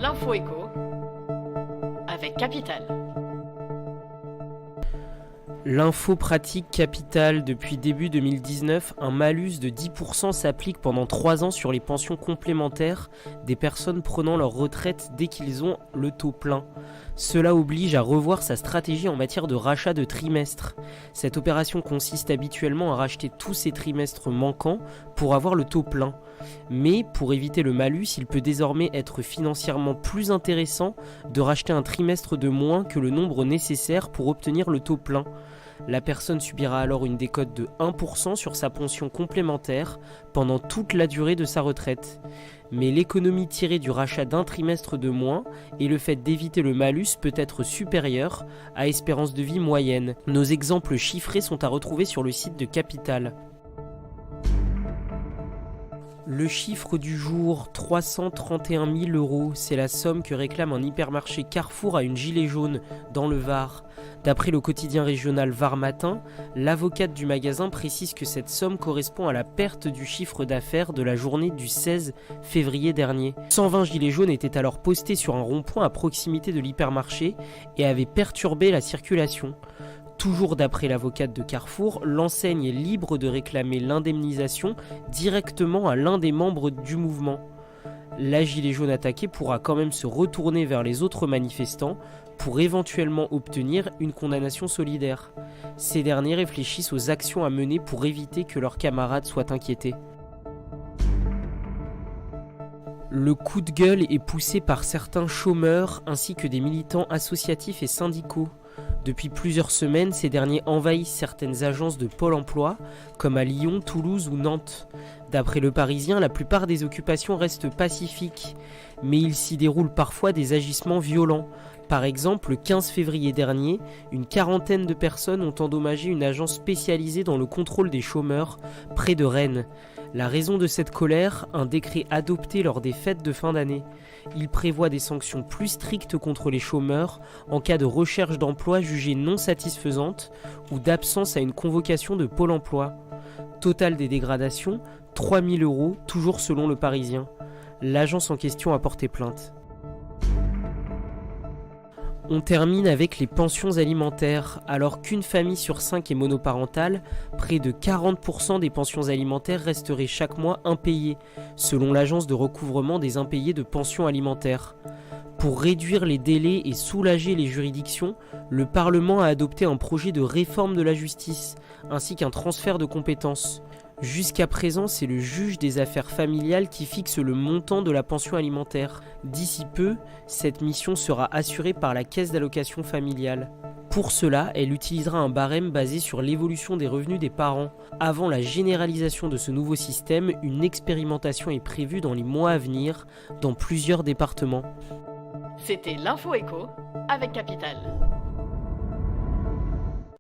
L'info éco avec Capital. L'info pratique Capital. Depuis début 2019, un malus de 10% s'applique pendant 3 ans sur les pensions complémentaires des personnes prenant leur retraite dès qu'ils ont le taux plein. Cela oblige à revoir sa stratégie en matière de rachat de trimestres. Cette opération consiste habituellement à racheter tous ces trimestres manquants pour avoir le taux plein. Mais pour éviter le malus, il peut désormais être financièrement plus intéressant de racheter un trimestre de moins que le nombre nécessaire pour obtenir le taux plein. La personne subira alors une décote de 1% sur sa pension complémentaire pendant toute la durée de sa retraite. Mais l'économie tirée du rachat d'un trimestre de moins et le fait d'éviter le malus peut être supérieur à espérance de vie moyenne. Nos exemples chiffrés sont à retrouver sur le site de Capital. Le chiffre du jour, 331 000 €, c'est la somme que réclame un hypermarché Carrefour à une gilet jaune dans le Var. D'après le quotidien régional Var Matin, l'avocate du magasin précise que cette somme correspond à la perte du chiffre d'affaires de la journée du 16 février dernier. 120 gilets jaunes étaient alors postés sur un rond-point à proximité de l'hypermarché et avaient perturbé la circulation. Toujours d'après l'avocate de Carrefour, l'enseigne est libre de réclamer l'indemnisation directement à l'un des membres du mouvement. La gilet jaune attaquée pourra quand même se retourner vers les autres manifestants pour éventuellement obtenir une condamnation solidaire. Ces derniers réfléchissent aux actions à mener pour éviter que leurs camarades soient inquiétés. Le coup de gueule est poussé par certains chômeurs ainsi que des militants associatifs et syndicaux. Depuis plusieurs semaines, ces derniers envahissent certaines agences de Pôle emploi, comme à Lyon, Toulouse ou Nantes. D'après Le Parisien, la plupart des occupations restent pacifiques, mais il s'y déroule parfois des agissements violents. Par exemple, le 15 février dernier, une quarantaine de personnes ont endommagé une agence spécialisée dans le contrôle des chômeurs près de Rennes. La raison de cette colère, un décret adopté lors des fêtes de fin d'année. Il prévoit des sanctions plus strictes contre les chômeurs en cas de recherche d'emploi jugée non satisfaisante ou d'absence à une convocation de Pôle emploi. Total des dégradations, 3 000 €, toujours selon Le Parisien. L'agence en question a porté plainte. On termine avec les pensions alimentaires. Alors qu'une famille sur 5 est monoparentale, près de 40% des pensions alimentaires resteraient chaque mois impayées, selon l'agence de recouvrement des impayés de pensions alimentaires. Pour réduire les délais et soulager les juridictions, le Parlement a adopté un projet de réforme de la justice, ainsi qu'un transfert de compétences. Jusqu'à présent, c'est le juge des affaires familiales qui fixe le montant de la pension alimentaire. D'ici peu, cette mission sera assurée par la caisse d'allocation familiale. Pour cela, elle utilisera un barème basé sur l'évolution des revenus des parents. Avant la généralisation de ce nouveau système, une expérimentation est prévue dans les mois à venir dans plusieurs départements. C'était l'info éco avec Capital.